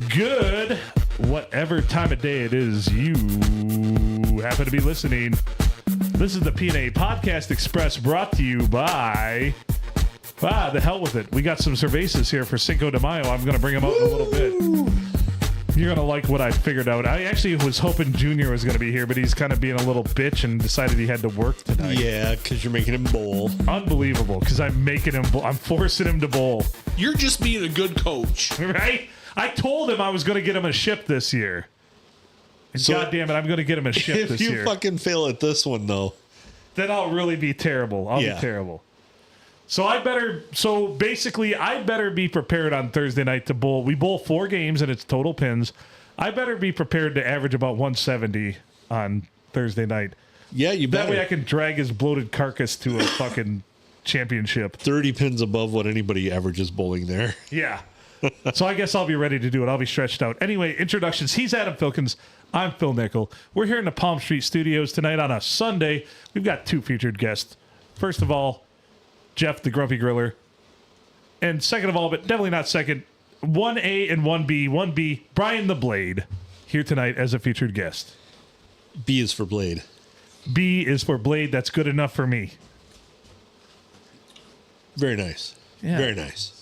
Good, whatever time of day it is you happen to be listening. This is the P&A Podcast Express brought to you by... the hell with it. We got some cervezas here for Cinco de Mayo. I'm going to bring them out in a little bit. You're going to like what I figured out. I actually was hoping Junior was going to be here, but he's kind of being a little bitch and decided he had to work tonight. Yeah, because you're making him bowl. Unbelievable, because I'm making him bowl. I'm forcing him to bowl. You're just being a good coach. Right? I told him I was going to get him a ship this year. And So, God damn it, I'm going to get him a ship this year. If you fucking fail at this one, though. Then I'll really be terrible. I'll be terrible. So basically, I better be prepared on Thursday night to bowl. We bowl 4 games and it's total pins. I better be prepared to average about 170 on Thursday night. Yeah, you better. That way I can drag his bloated carcass to a fucking championship. 30 pins above what anybody averages bowling there. Yeah. So I guess I'll be ready to do it. I'll be stretched out. Anyway, introductions. He's Adam Filkins. I'm Phil Nickel. We're here in the Palm Street Studios tonight on a Sunday. We've got 2 featured guests. First of all, Jeff the Grumpy Griller. And second of all, but definitely not second, 1A and 1B. 1B, Brian the Blade, here tonight as a featured guest. B is for Blade. B is for Blade. That's good enough for me. Very nice. Yeah. Very nice.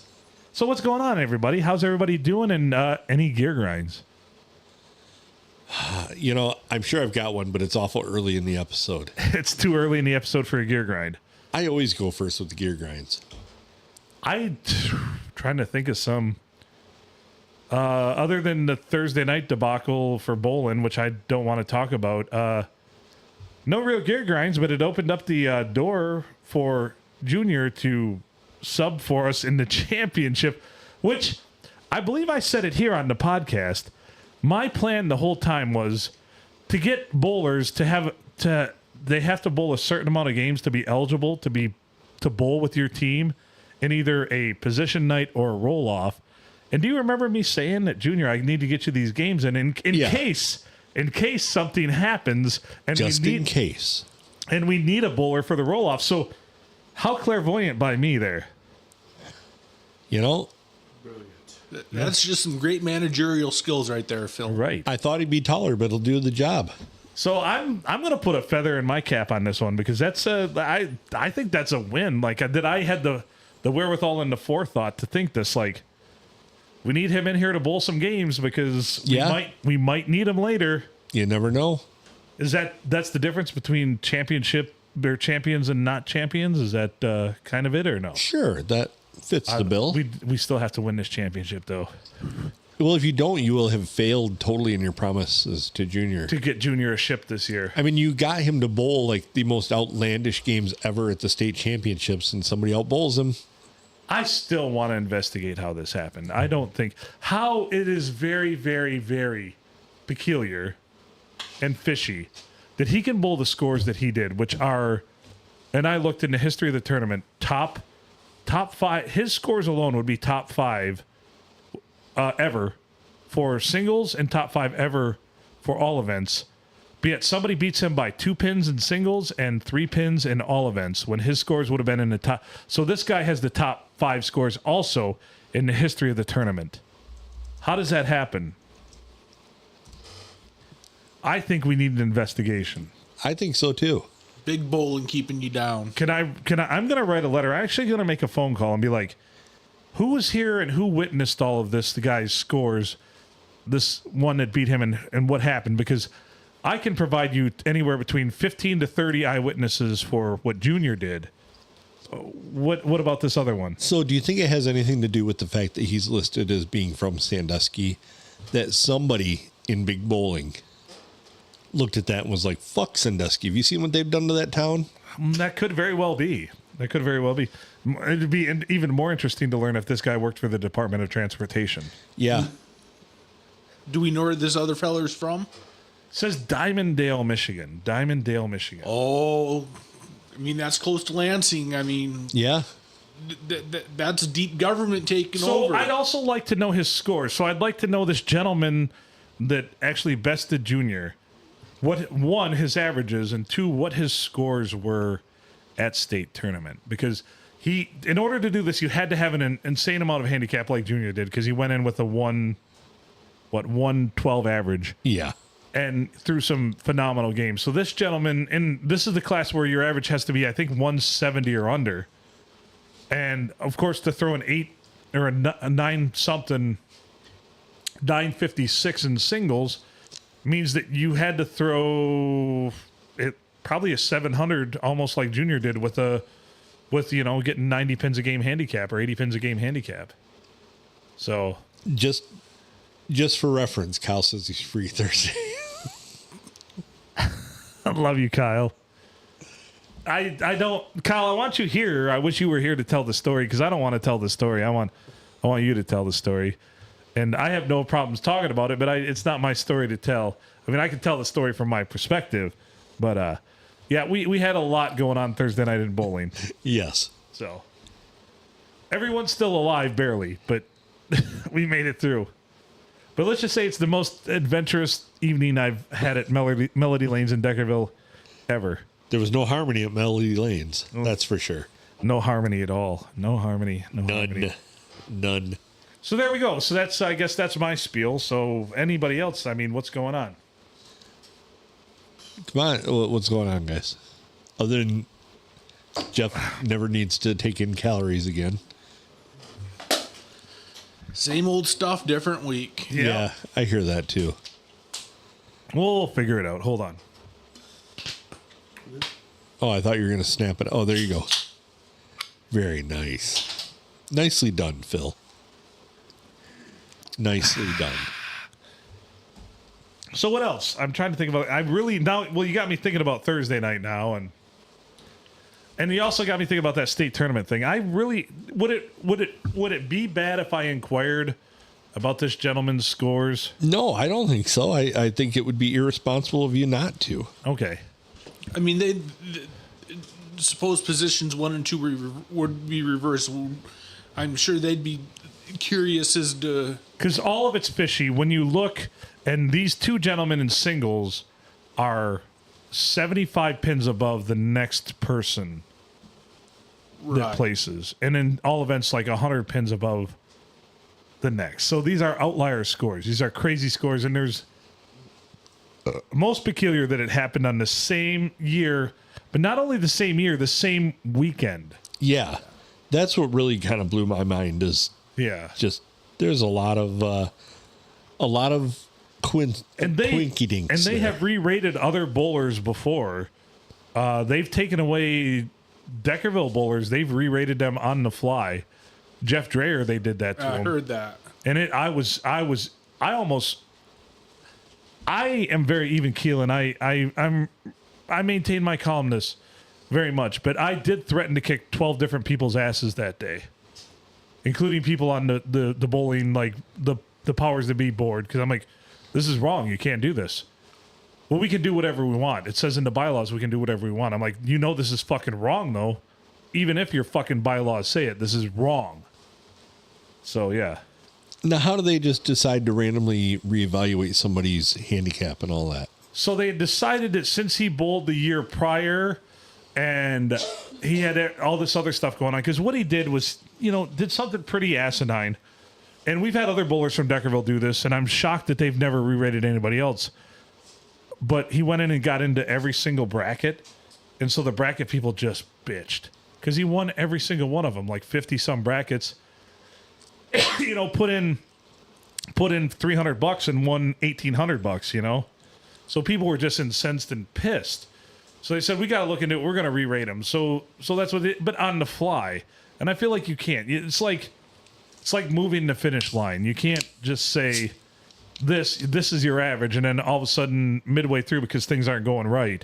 So what's going on, everybody? How's everybody doing? And any gear grinds? You know, I'm sure I've got one, but it's awful early in the episode. It's too early in the episode for a gear grind. I always go first with the gear grinds. Trying to think of some. Other than the Thursday night debacle for bowling, which I don't want to talk about. No real gear grinds, but it opened up the door for Junior to sub for us in the championship, which I believe I said it here on the podcast. My plan the whole time was to get bowlers they have to bowl a certain amount of games to be eligible to bowl with your team in either a position night or a roll off. And do you remember me saying that, Junior, I need to get you these games in case something happens and in case we need a bowler for the roll off. So how clairvoyant by me there. You know, That's just some great managerial skills right there, Phil. Right. I thought he'd be taller, but he'll do the job. So I'm going to put a feather in my cap on this one because that's I think that's a win. Like that I had the wherewithal and the forethought to think this. Like we need him in here to bowl some games because we might need him later. You never know. That's the difference between championship or champions and not champions? Is that kind of it or no? Sure, that fits the bill. We still have to win this championship though. Well, if you don't, you will have failed totally in your promises to Junior. To get Junior a ship this year. I mean, you got him to bowl like the most outlandish games ever at the state championships, and somebody out bowls him. I still want to investigate how this happened. I don't think how it is very, very, very peculiar and fishy that he can bowl the scores that he did, which are, and I looked in the history of the tournament, top 5. His scores alone would be top 5 ever for singles and top 5 ever for all events. But yet somebody beats him by 2 pins in singles and 3 pins in all events when his scores would have been in the top. So this guy has the top 5 scores also in the history of the tournament. How does that happen? I think we need an investigation. I think so too. Big bowling keeping you down. I'm going to write a letter. I'm actually going to make a phone call and be like, who was here and who witnessed all of this, the guy's scores, this one that beat him and what happened? Because I can provide you anywhere between 15 to 30 eyewitnesses for what Junior did. What about this other one? So do you think it has anything to do with the fact that he's listed as being from Sandusky, that somebody in Big Bowling looked at that and was like, fuck Sandusky. Have you seen what they've done to that town? That could very well be. It'd be even more interesting to learn if this guy worked for the Department of Transportation. Yeah. Do we know where this other feller's from? It says Diamonddale, Michigan. Oh, I mean, that's close to Lansing. I mean, yeah. That's deep government taking over. So I'd also like to know his scores. So I'd like to know this gentleman that actually bested Junior. One, his averages, and 2, what his scores were at state tournament. Because in order to do this, you had to have an insane amount of handicap like Junior did, because he went in with a 1 112 average. Yeah. And through some phenomenal games. So this gentleman, and this is the class where your average has to be, I think, 170 or under. And of course, to throw an 8 or a 9 something, 956 in singles means that you had to throw it probably a 700, almost like Junior did with getting 90 pins a game handicap or 80 pins a game handicap. So just for reference, Kyle says he's free Thursday. I love you, Kyle. I don't, Kyle, I want you here. I wish you were here to tell the story because I don't want to tell the story. I want you to tell the story. And I have no problems talking about it, but it's not my story to tell. I mean, I can tell the story from my perspective, but yeah, we had a lot going on Thursday night in bowling. Yes. So everyone's still alive, barely, but we made it through. But let's just say it's the most adventurous evening I've had at Melody Lanes in Deckerville ever. There was no harmony at Melody Lanes. That's for sure. No harmony at all. No harmony. None. So there we go. So I guess that's my spiel. So anybody else? I mean, what's going on? Come on. What's going on, guys? Other than Jeff never needs to take in calories again. Same old stuff, different week. Yeah, I hear that too. We'll figure it out. Hold on. Oh, I thought you were going to snap it. Oh, there you go. Very nice. Nicely done, Phil. Nicely done. So what else? I'm trying to think about. You got me thinking about Thursday night now, and you also got me thinking about that state tournament thing. I really would it be bad if I inquired about this gentleman's scores? No, I don't think so. I think it would be irresponsible of you not to. Okay. I mean, they suppose positions 1 and 2 would be reversed. I'm sure they'd be curious as to, because all of it's fishy when you look, and these two gentlemen in singles are 75 pins above the next person that places, and in all events like 100 pins above the next. So these are outlier scores. These are crazy scores, and there's most peculiar that it happened on the same year, but not only the same year, the same weekend. Yeah, that's what really kind of blew my mind. Is just there's a lot of quinky dinks, and they have re-rated other bowlers before. They've taken away Deckerville bowlers. They've re-rated them on the fly. Jeff Dreyer, they did that to him. I heard that, and I am very even keel, and I maintain my calmness very much, but I did threaten to kick 12 different people's asses that day, including people on the bowling, like the powers that be board, because I'm like, this is wrong. You can't do this. Well, we can do whatever we want. It says in the bylaws we can do whatever we want. I'm like, this is fucking wrong, though. Even if your fucking bylaws say it, this is wrong. So, yeah. Now, how do they just decide to randomly reevaluate somebody's handicap and all that? So they decided that since he bowled the year prior and he had all this other stuff going on, because what he did was, did something pretty asinine. And we've had other bowlers from Deckerville do this, and I'm shocked that they've never re-rated anybody else. But he went in and got into every single bracket, and so the bracket people just bitched because he won every single one of them, like 50-some brackets. Put in $300 and won $1,800. So people were just incensed and pissed. So they said, we got to look into it. We're going to re-rate them. So that's what but on the fly. And I feel like you can't. It's like moving the finish line. You can't just say this is your average, and then all of a sudden midway through, because things aren't going right.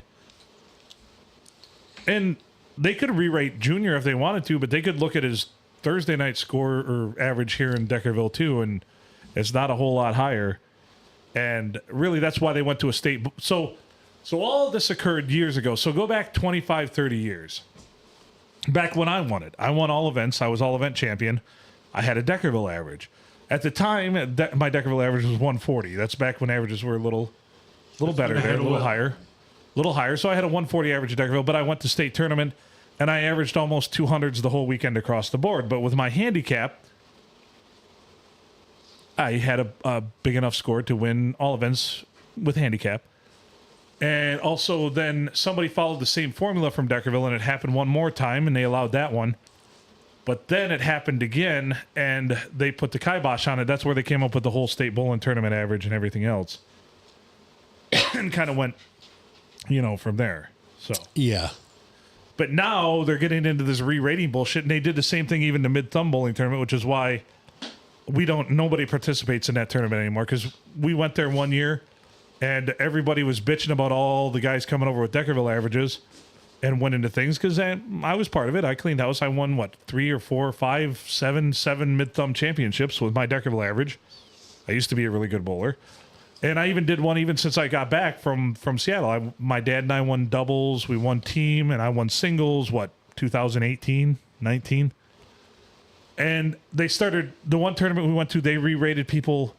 And they could re-rate Junior if they wanted to, but they could look at his Thursday night score or average here in Deckerville too, and it's not a whole lot higher. And really, that's why they went to a state. So all of this occurred years ago. So go back 25, 30 years. Back when I won it. I won all events. I was all event champion. I had a Deckerville average. At the time, my Deckerville average was 140. That's back when averages were a little better there, a little higher. So I had a 140 average at Deckerville, but I went to state tournament, and I averaged almost 200s the whole weekend across the board. But with my handicap, I had a big enough score to win all events with handicap. And also then somebody followed the same formula from Deckerville, and it happened one more time, and they allowed that one. But then it happened again, and they put the kibosh on it. That's where they came up with the whole state bowling tournament average and everything else. And kind of went, from there. So Yeah. But now they're getting into this re-rating bullshit, and they did the same thing even the mid-thumb bowling tournament, which is why nobody participates in that tournament anymore, because we went there one year, and everybody was bitching about all the guys coming over with Deckerville averages and went into things, because I was part of it. I cleaned house. I won, 3 or 4 or 5, 7 mid-thumb championships with my Deckerville average. I used to be a really good bowler. And I even did one even since I got back from Seattle. My dad and I won doubles. We won team, and I won singles, 2018, 19? And they started, the one tournament we went to, they re-rated people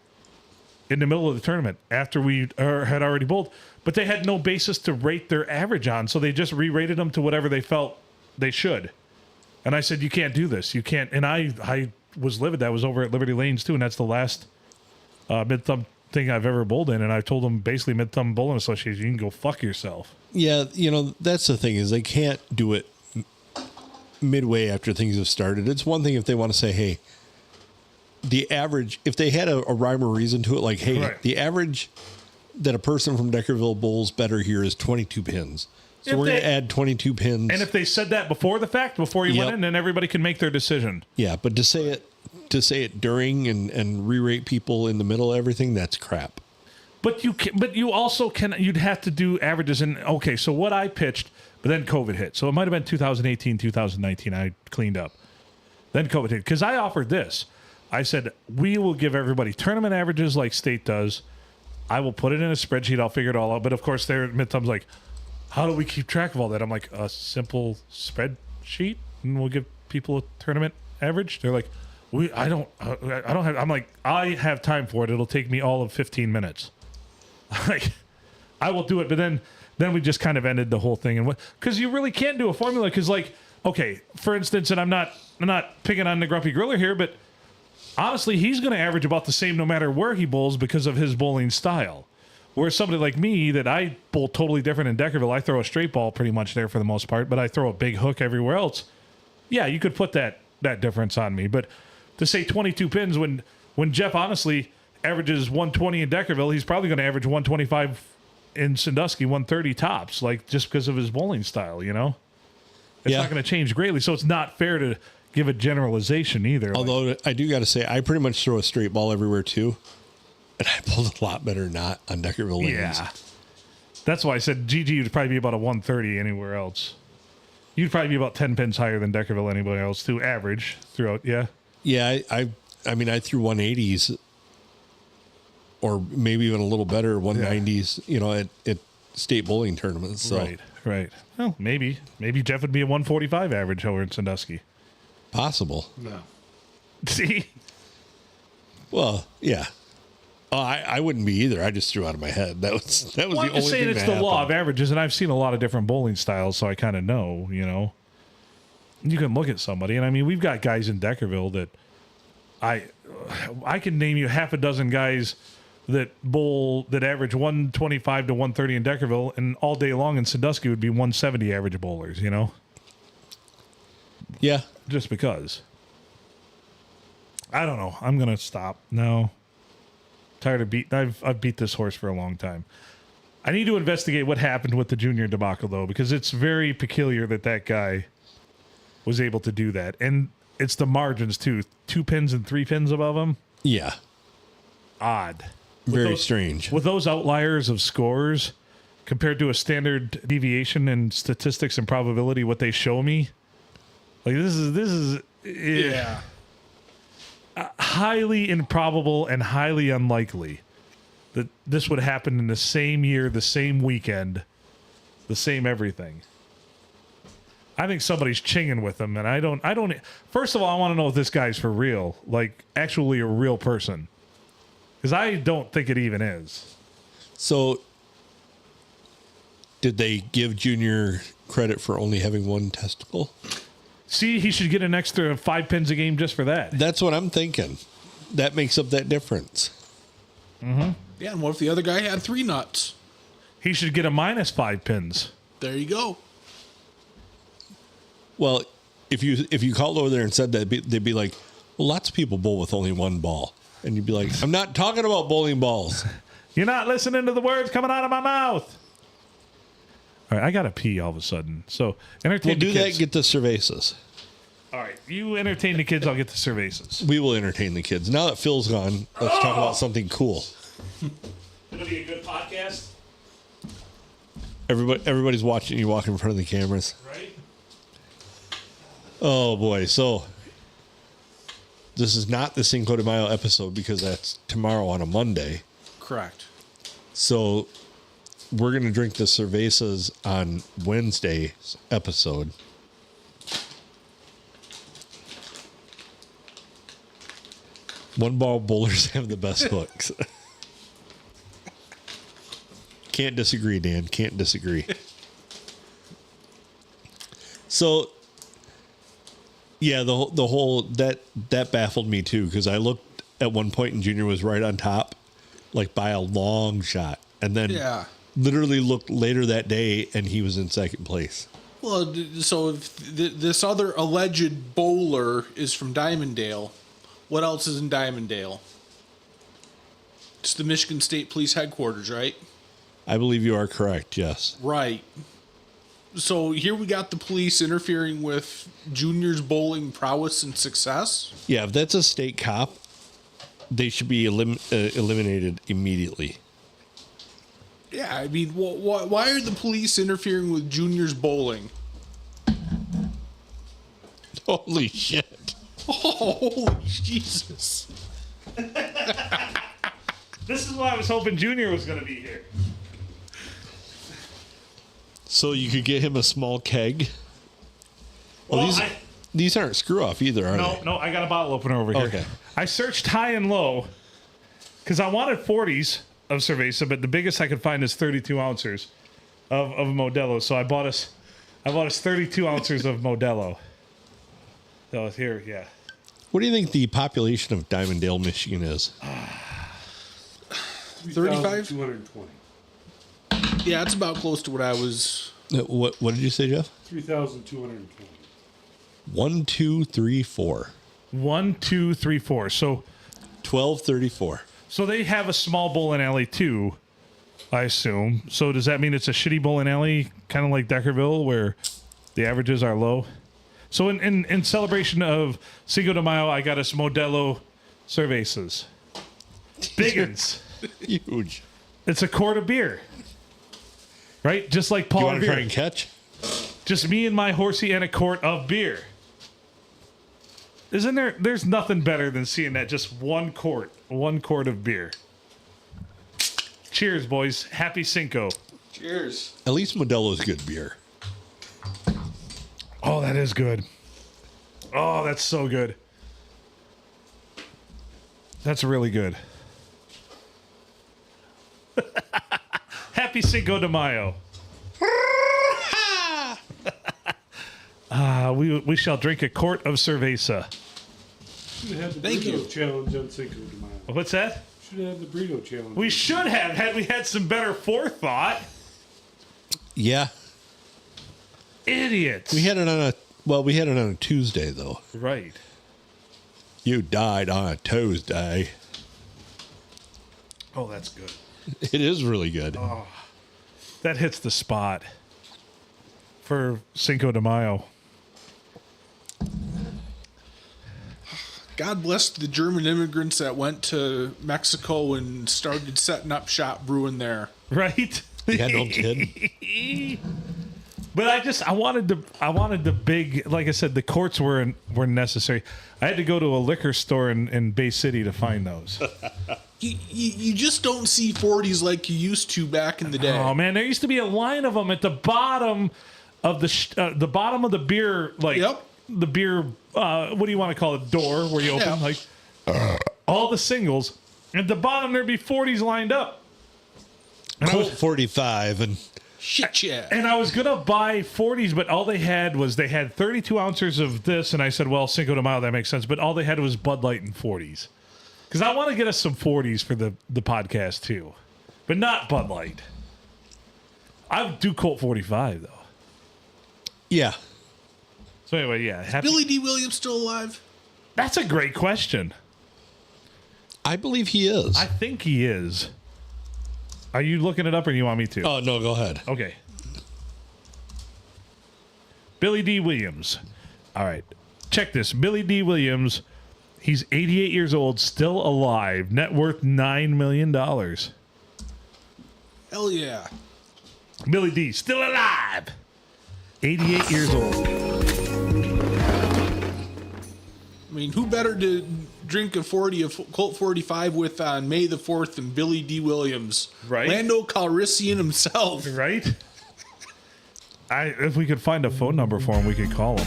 in the middle of the tournament after we had already bowled. But they had no basis to rate their average on, so they just re-rated them to whatever they felt they should. And I said, you can't do this. You can't. And I was livid. That was over at Liberty Lanes, too, and that's the last mid-thumb thing I've ever bowled in. And I told them, basically, Mid-Thumb Bowling Association, you can go fuck yourself. Yeah, that's the thing, is they can't do it midway after things have started. It's one thing if they want to say, hey, the average, if they had a rhyme or reason to it, like, hey, right, the average that a person from Deckerville bowls better here is 22 pins. So we're going to add 22 pins. And if they said that before the fact, before you went in, then everybody can make their decision. Yeah, but to say it during and re-rate people in the middle of everything, that's crap. But you also you'd have to do averages. And okay, so what I pitched, but then COVID hit. So it might have been 2018, 2019. I cleaned up. Then COVID hit, because I offered this. I said, we will give everybody tournament averages like state does. I will put it in a spreadsheet. I'll figure it all out. But of course, their Mid-Thumb's like, how do we keep track of all that? I'm like, a simple spreadsheet, and we'll give people a tournament average. They're like, I don't have. I'm like, I have time for it. It'll take me all of 15 minutes. Like, I will do it. But then we just kind of ended the whole thing, and because you really can't do a formula. Because okay, for instance, and I'm not picking on the Grumpy Griller here, but honestly, he's going to average about the same no matter where he bowls because of his bowling style. Whereas somebody like me, that I bowl totally different in Deckerville, I throw a straight ball pretty much there for the most part, but I throw a big hook everywhere else. Yeah, you could put that difference on me. But to say 22 pins when Jeff honestly averages 120 in Deckerville, he's probably going to average 125 in Sandusky, 130 tops, just because of his bowling style, It's not going to change greatly, so it's not fair to give a generalization either. Although I do got to say, I pretty much throw a straight ball everywhere too, and I pulled a lot better not on Deckerville lanes. Yeah, that's why I said GG would probably be about a 130 anywhere else. You'd probably be about 10 pins higher than Deckerville anybody else too, average throughout. Yeah, yeah. I mean, I threw 180s, or maybe even a little better 190s. At state bowling tournaments. So. Right. Well, maybe Jeff would be a 145 average over in Sandusky. Possible. No. See? Well, yeah. I wouldn't be either. I just threw out of my head. That was the only thing. I'm just saying it's the law of averages, and I've seen a lot of different bowling styles, so I kind of know. You can look at somebody, and I mean, we've got guys in Deckerville that I can name you half a dozen guys that bowl that average 125 to 130 in Deckerville, and all day long in Sandusky would be 170 average bowlers. Yeah. Just because. I don't know. I'm gonna stop. No. Tired of I've beat this horse for a long time. I need to investigate what happened with the junior debacle though, because it's very peculiar that guy was able to do that. And it's the margins too. 2 pins and 3 pins above him. Yeah. Odd. Very strange. With those outliers of scores compared to a standard deviation in statistics and probability, what they show me. This is Yeah. Highly improbable and highly unlikely that this would happen in the same year, the same weekend, the same everything. I think somebody's chinging with him, and I don't. First of all, I want to know if this guy's for real, actually a real person, because I don't think it even is. So, did they give Junior credit for only having one testicle? See, he should get an extra 5 pins a game just for that. That's what I'm thinking. that makes up that difference. Yeah, and what if the other guy had 3 nuts? He should get a minus 5 pins. There you go. Well, if you called over there and said that, they'd be like, well, lots of people bowl with only one ball. And you'd be like, I'm not talking about bowling balls. You're not listening to the words coming out of my mouth. All right, I got to pee all of a sudden. So entertain We'll the do kids. that, get the cervezas. All right, you entertain the kids, I'll get the cervezas. We will entertain the kids. Now that Phil's gone, let's talk about something cool. It'll be a good podcast. Everybody's watching you walk in front of the cameras. Right? Oh, boy. So this is not the Cinco de Mayo episode because that's tomorrow on a Monday. Correct. So we're going to drink the cervezas on Wednesday's episode. One ball bowlers have the best hooks. Can't disagree, Dan. Can't disagree. So, yeah, the whole that baffled me too because I looked at one point and Junior was right on top, like by a long shot, and then literally looked later that day and he was in second place. Well, so if this other alleged bowler is from Diamonddale, what else is in Diamonddale? It's the Michigan State Police headquarters, right? I believe you are correct. Yes. Right. So here we got the police interfering with Junior's bowling prowess and success. Yeah, if that's a state cop, they should be eliminated immediately. Yeah, I mean, why are the police interfering with Junior's bowling? Holy shit. Oh, holy Jesus. This is why I was hoping Junior was going to be here. So you could get him a small keg. Well, these aren't screw off either, are they? No, I got a bottle opener over here. Okay. I searched high and low because I wanted 40s of cerveza, but the biggest I could find is 32 ounces of Modelo. So I bought us 32 ounces of Modelo. So here, yeah. What do you think the population of Diamonddale, Michigan is? 35? 220. Yeah, it's about close to what I was. What did you say, Jeff? 3,220. 1, 2, 3, 4. 1, 2, 3, 4. So 1234. So they have a small bowling alley too, I assume. So does that mean it's a shitty bowling alley, kind of like Deckerville, where the averages are low? So in celebration of Cinco de Mayo, I got us Modelo cervezas. Biggins. Huge. It's a quart of beer. Right? Just like You Paul want to try beer. and catch? Just me and my horsey and a quart of beer. Isn't there? There's nothing better than seeing that. Just one quart of beer. Cheers, boys. Happy Cinco. Cheers. At least Modelo's good beer. Oh, that is good. Oh, that's so good. That's really good. Happy Cinco de Mayo. We shall drink a quart of cerveza. Should have had the Thank burrito you. challenge on Cinco de Mayo. What's that? Should have had the burrito challenge. We should have had we had some better forethought. Yeah. Idiots. We had it on a Tuesday though. Right. You died on a Tuesday. Oh, that's good. It is really good. That hits the spot for Cinco de Mayo. God bless the German immigrants that went to Mexico and started setting up shop brewing there. Right? Yeah, no kidding. But I wanted the big, like I said, the courts were necessary. I had to go to a liquor store in Bay City to find those. You just don't see 40s like you used to back in the day. Oh man, there used to be a line of them at the bottom of the bottom of the beer, like Yep. the beer. What do you want to call it? Door where you open, Yeah. like all the singles. At the bottom there'd be 40s lined up. And I Colt was, 45 and Shit, yeah. and I was gonna buy 40s, but all they had 32 ounces of this, and I said, well, Cinco de Mayo, that makes sense. But all they had was Bud Light and 40s. Because I want to get us some 40s for the podcast too, but not Bud Light. I would do Colt 45 though. Yeah. So anyway, yeah. Billy D. Williams still alive? That's a great question. I believe he is. I think he is. Are you looking it up or do you want me to? Oh, no, go ahead. Okay. Billy D. Williams. All right. Check this. Billy D. Williams. He's 88 years old, still alive. Net worth $9 million. Hell yeah. Billy D. Still alive. 88 years old. I mean, who better to drink a 40 of Colt 45 with on May the 4th than Billy D. Williams? Right. Lando Calrissian himself. Right? If we could find a phone number for him, we could call him.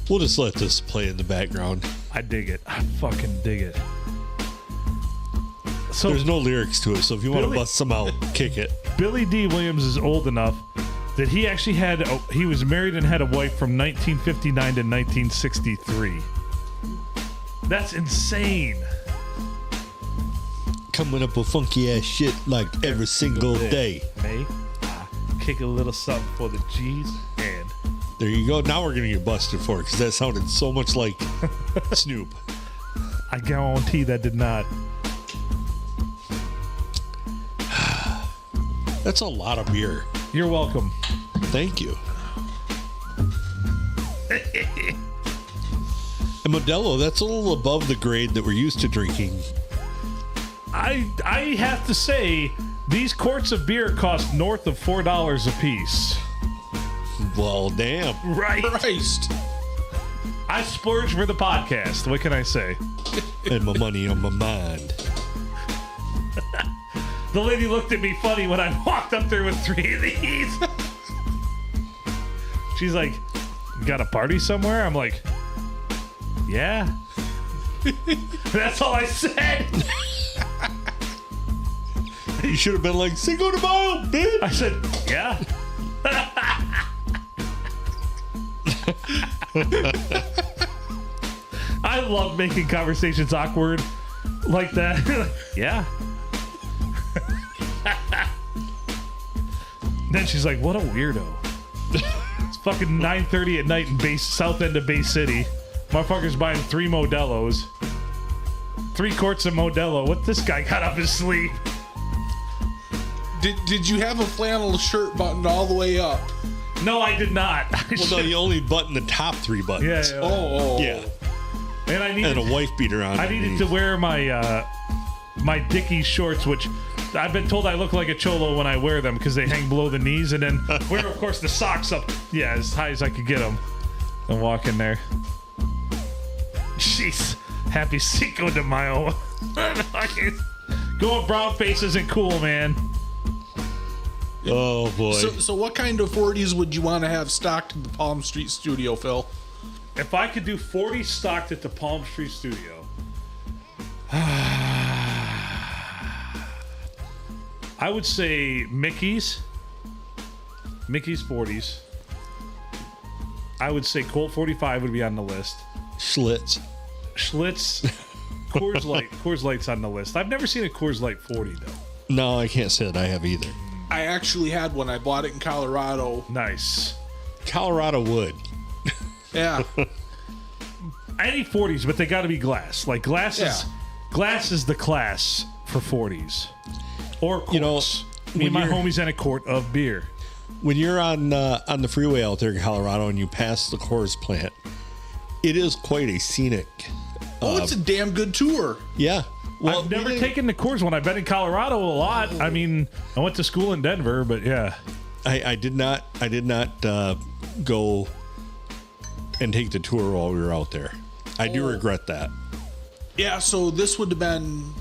We'll just let this play in the background. I dig it. I fucking dig it. So There's no lyrics to it, so if you want to Billy- bust some out, kick it. Billy D. Williams is old enough that he actually he was married and had a wife from 1959 to 1963. That's insane. Coming up with funky ass shit like every single day. May I kick a little something for the G's and There you go. Now we're going to get busted for it because that sounded so much like Snoop. I guarantee that did not. That's a lot of beer. You're welcome. Thank you. And Modelo, that's a little above the grade that we're used to drinking. I have to say, these quarts of beer cost north of $4 a piece. Well, damn. Right. Christ. I splurge for the podcast. What can I say? And my money on my mind. The lady looked at me funny when I walked up there with 3 of these. She's like, "You got a party somewhere?" I'm like, "Yeah." That's all I said. You should have been like, Cinco de Mayo, bitch. I said, "Yeah." I love making conversations awkward like that. Yeah. Then she's like, "What a weirdo." It's fucking 9:30 at night in south end of Bay City. Motherfucker's buying 3 Modelos. 3 quarts of Modelo. What this guy got up his sleeve? Did you have a flannel shirt buttoned all the way up? No, I did not. Well, no, you only button the top 3 buttons. Yeah. Oh. Yeah. And I needed, And a wife beater on. I needed to wear my my Dickies shorts, which I've been told I look like a cholo when I wear them because they hang below the knees, and then wear, of course, the socks up, as high as I could get them, and walk in there. Jeez, happy Cinco de Mayo. Going brown face isn't cool, man. Oh, boy. So what kind of 40s would you want to have stocked in the Palm Street studio, Phil? If I could do 40 stocked at the Palm Street studio, I would say Mickey's 40s. I would say Colt 45 would be on the list. Schlitz. Schlitz, Coors Light's on the list. I've never seen a Coors Light 40 though. No, I can't say that I have either. I actually had one. I bought it in Colorado. Nice. Colorado wood. Yeah. I need 40s, but they got to be glass. Like glass is the class for 40s. Or quarts. You know, me and my when you're- homies had a quart of beer. When you're on the freeway out there in Colorado and you pass the Coors plant, it is quite a scenic. Oh, it's a damn good tour. Yeah. Well, I've never we didn't- taken the Coors one. I've been in Colorado a lot. I mean, I went to school in Denver, but yeah. I did not go and take the tour while we were out there. I do regret that. Yeah, so this would have been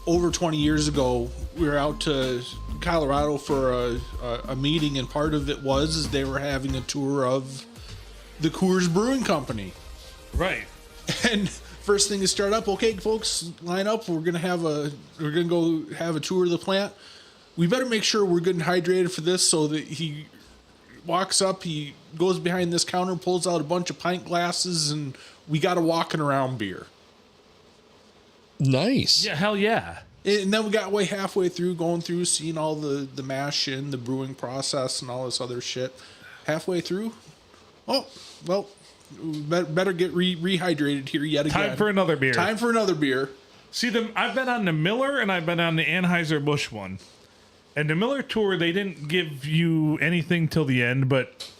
over 20 years ago. We were out to Colorado for a meeting, and part of it was they were having a tour of the Coors Brewing Company. Right. And first thing to start up, okay, folks, line up. We're gonna go have a tour of the plant. We better make sure we're good and hydrated for this, so that he walks up, he goes behind this counter, pulls out a bunch of pint glasses, and we got a walking around beer. Nice. Yeah, hell yeah. And then we got way halfway through, going through, seeing all the mash in, the brewing process, and all this other shit. Halfway through, oh, well, we better get rehydrated here yet again. Time for another beer. Time for another beer. See, I've been on the Miller and I've been on the Anheuser-Busch one. And the Miller tour, they didn't give you anything till the end, but,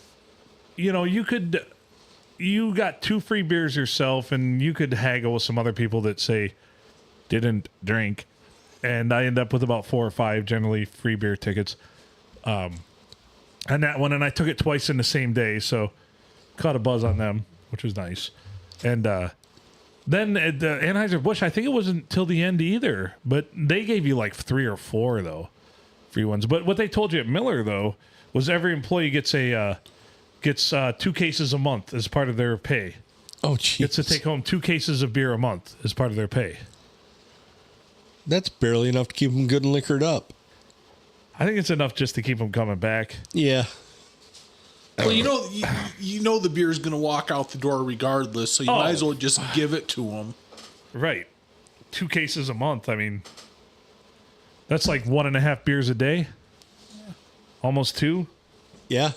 you know, you got 2 free beers yourself, and you could haggle with some other people that say didn't drink. And I end up with about 4 or 5 generally free beer tickets. And that one, and I took it twice in the same day, so caught a buzz on them, which was nice. And then at the Anheuser-Busch, I think it wasn't till the end either, but they gave you like 3 or 4 though, free ones. But what they told you at Miller though was every employee gets 2 cases a month as part of their pay. Oh, jeez. Gets to take home 2 cases of beer a month as part of their pay. That's barely enough to keep them good and liquored up. I think it's enough just to keep them coming back. Yeah. Well, you know the beer's going to walk out the door regardless, so you might as well just give it to them. Right. 2 cases a month. I mean, that's like 1.5 beers a day. Yeah. Almost 2. Yeah.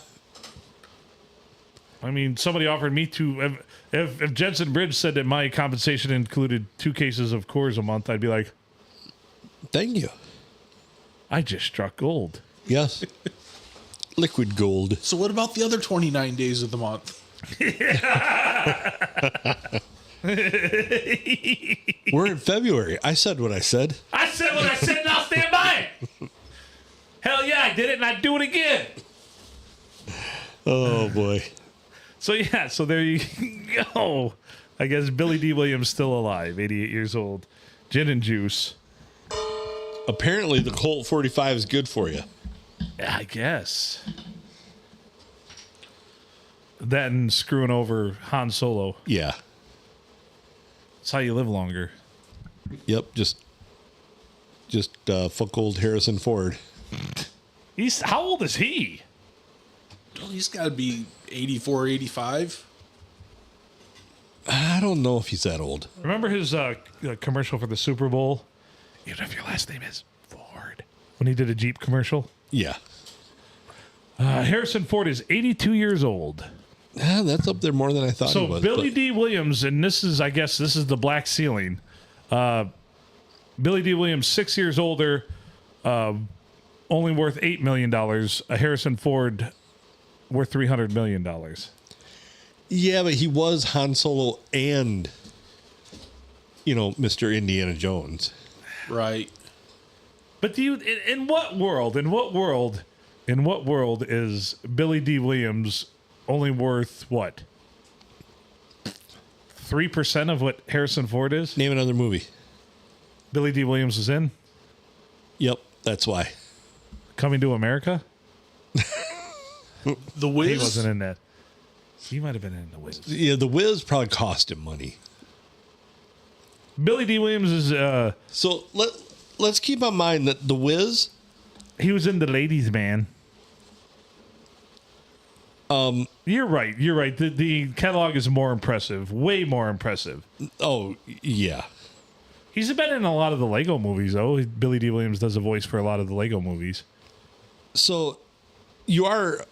I mean, somebody offered me to. If Jensen Bridge said that my compensation included 2 cases of Coors a month, I'd be like, Thank you. I just struck gold. Yes. Liquid gold. So what about the other 29 days of the month? We're in February. I said what I said. I said what I said, and I'll stand by it. Hell yeah, I did it, and I'd do it again. Oh, boy. So there you go. I guess Billy D. Williams still alive, 88 years old. Gin and juice. Apparently, the Colt 45 is good for you. I guess. That and screwing over Han Solo. Yeah. That's how you live longer. Yep. Just fuck old Harrison Ford. How old is he? Well, he's got to be 84, 85. I don't know if he's that old. Remember his commercial for the Super Bowl? Even if your last name is Ford. When he did a Jeep commercial? Yeah. Harrison Ford is 82 years old. That's up there more than I thought So he was. Billy D. Williams, and this is the black ceiling. Billy D. Williams, 6 years older, only worth $8 million. Harrison Ford worth $300 million. Yeah, but he was Han Solo and, Mr. Indiana Jones. Right. But in what world is Billy D. Williams only worth what? 3% of what Harrison Ford is? Name another movie. Billy D. Williams was in? Yep, that's why. Coming to America? The Wiz? He wasn't in that. He might have been in The Wiz. Yeah, The Wiz probably cost him money. Billy D. Williams is So let's keep in mind that The Wiz, he was in The Ladies Man. You're right. The catalog is more impressive, way more impressive. oh yeah. He's been in a lot of the Lego movies, though. Billy D. Williams does a voice for a lot of the Lego movies. So you are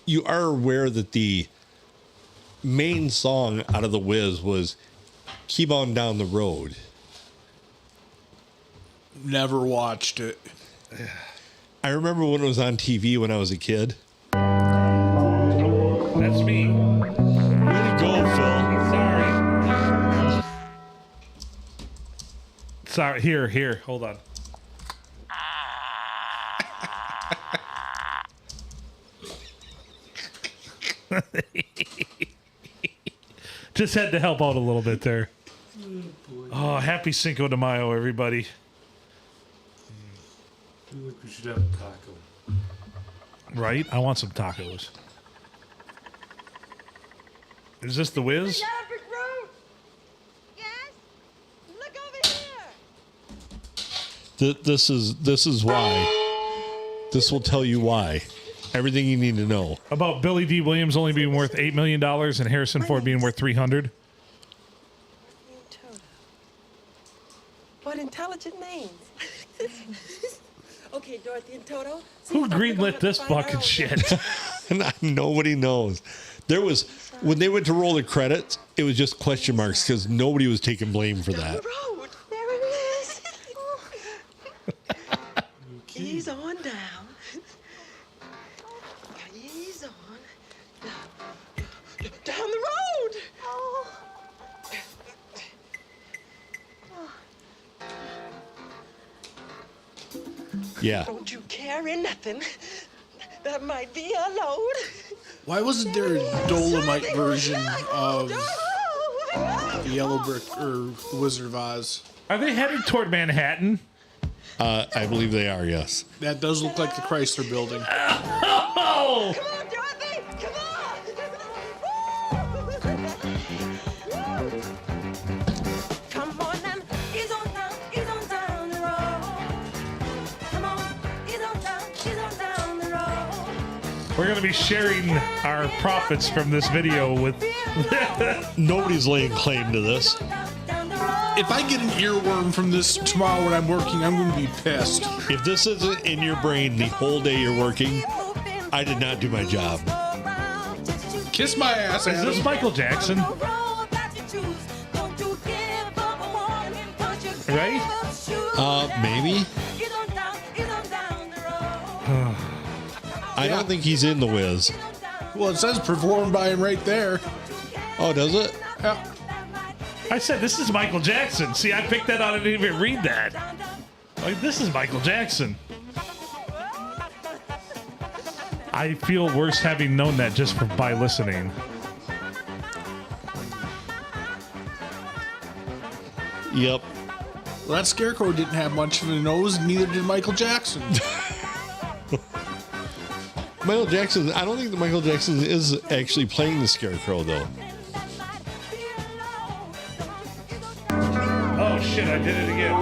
aware that the main song out of The Wiz was Keep On Down the Road. Never watched it. I remember when it was on TV when I was a kid. That's me. Way to go, Phil. Sorry. Here. Hold on. Just had to help out a little bit there. Oh, happy Cinco de Mayo, everybody. I feel like we should have a taco. Right? I want some tacos. Is this The Wiz? Brick Road? Yes? Look over here. This is why. This will tell you why. Everything you need to know. About Billy D. Williams only being worth $8 million and Harrison Ford being worth $300. What intelligent names. Okay, Dorothy and Toto. Who greenlit this fucking shit? Nobody knows. There was, when they went to roll the credits, it was just question marks because nobody was taking blame for that. Road. There it is. Ease on down. Ease on. Down the road. Yeah. Don't you carry nothing. That might be a load. Why wasn't there a Dolomite version of the Yellow Brick or the Wizard of Oz? Are they headed toward Manhattan? I believe they are, yes. That does look like the Chrysler Building. Oh! Come on, Dorothy. Come on. Come on now. Ease on down the road. Come on. Ease on down the road. We're going to be sharing our profits from this video with... Nobody's laying claim to this. If I get an earworm from this tomorrow when I'm working, I'm going to be pissed. If this isn't in your brain the whole day you're working, I did not do my job. Kiss my ass, Is Adam. this Michael Jackson? Right? Maybe. I don't think he's in The Wiz. Well, it says performed by him right there. Oh, does it? Yeah. I said, this is Michael Jackson. See, I picked that out. I didn't even read that. Like, this is Michael Jackson. I feel worse having known that just by listening. Yep. Well, that Scarecrow didn't have much of a nose, neither did Michael Jackson. Michael Jackson, I don't think that Michael Jackson is actually playing the Scarecrow, though. Oh, shit, I did it again.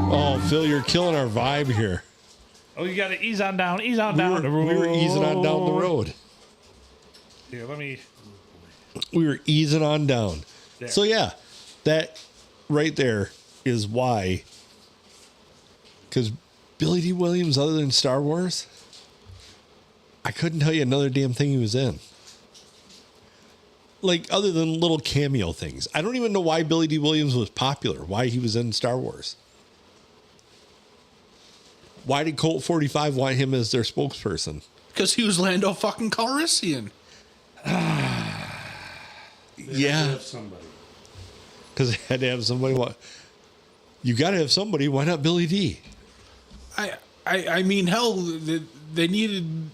Oh, Phil, you're killing our vibe here. Oh, you got to ease on down We the road. were easing on down the road. Here, let me... We were easing on down. There. So, yeah, that right there is why. Because Billy D. Williams, other than Star Wars, I couldn't tell you another damn thing he was in. Like, other than little cameo things. I don't even know why Billy D. Williams was popular, why he was in Star Wars. Why did Colt 45 want him as their spokesperson? Because he was Lando fucking Calrissian. Yeah. Have somebody. Because they had to have somebody. You got to have somebody. Why not Billy D? I mean, hell, they needed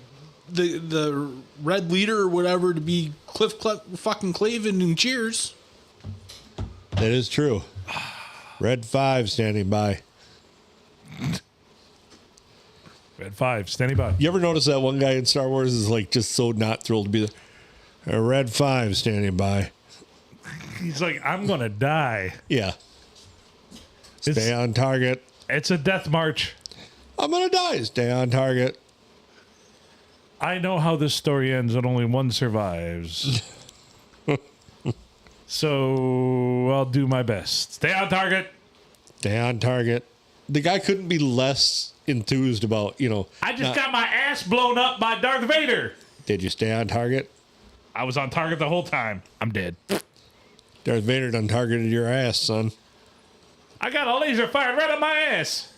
the red leader or whatever to be Cliff fucking Clavin in Cheers. That is true. Red 5 standing by. Red 5, standing by. You ever notice that one guy in Star Wars is like just so not thrilled to be there? A Red 5 standing by. He's like, I'm going to die. Yeah. Stay on target. It's a death march. I'm going to die. Stay on target. I know how this story ends and only one survives. So I'll do my best. Stay on target. Stay on target. The guy couldn't be less enthused about, I just got my ass blown up by Darth Vader. Did you stay on target? I was on target the whole time. I'm dead. Darth Vader done targeted your ass, son. I got a laser fired right at my ass.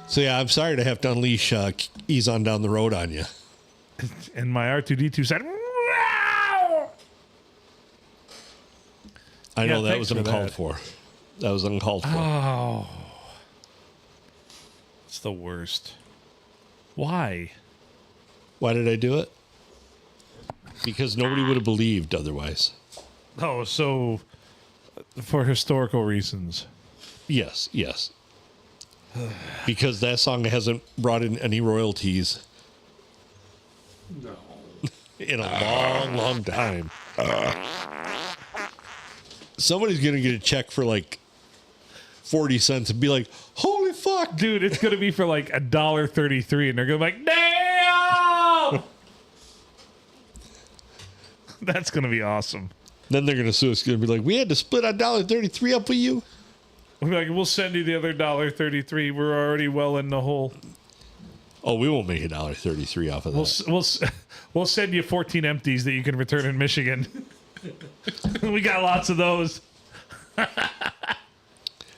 So, yeah, I'm sorry to have to unleash Ease on Down the Road on you. And my R2D2 said, "Wow!" I know that thanks was for uncalled that. for. That was uncalled for. Oh. It's the worst. Why? Why did I do it? Because nobody would have believed otherwise. Oh, so for historical reasons. Yes, yes. Because that song hasn't brought in any royalties No. in a long, long time. Somebody's going to get a check for like 40 cents and be like, holy fuck, fuck? Dude, it's going to be for like $1.33, and they're going to be like, damn! That's going to be awesome. Then they're going to sue us. Going to be like, we had to split $1.33 up with you. We'll be like, we'll send you the other $1.33. We're already well in the hole. Oh, we won't make $1.33 off of that. We'll send you 14 empties that you can return in Michigan. We got lots of those.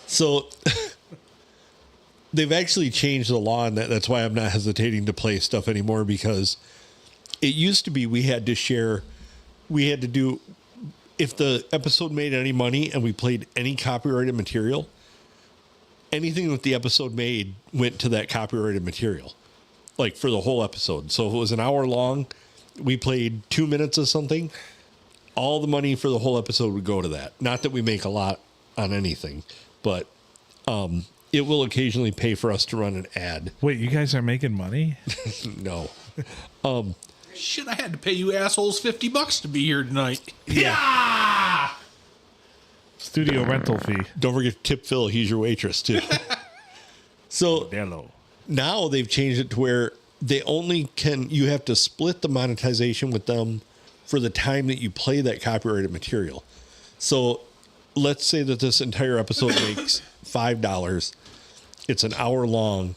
So they've actually changed the law, and that's why I'm not hesitating to play stuff anymore, because it used to be we had to do, if the episode made any money and we played any copyrighted material, anything that the episode made went to that copyrighted material, like for the whole episode. So if it was an hour long, we played 2 minutes of something, all the money for the whole episode would go to that. Not that we make a lot on anything, but it will occasionally pay for us to run an ad. Wait, you guys are making money? No. Shit, I had to pay you assholes $50 to be here tonight. Yeah! Studio rental fee. Don't forget to tip Phil. He's your waitress, too. So Hello. now they've changed it to where you have to split the monetization with them for the time that you play that copyrighted material. So let's say that this entire episode makes $5. It's an hour long.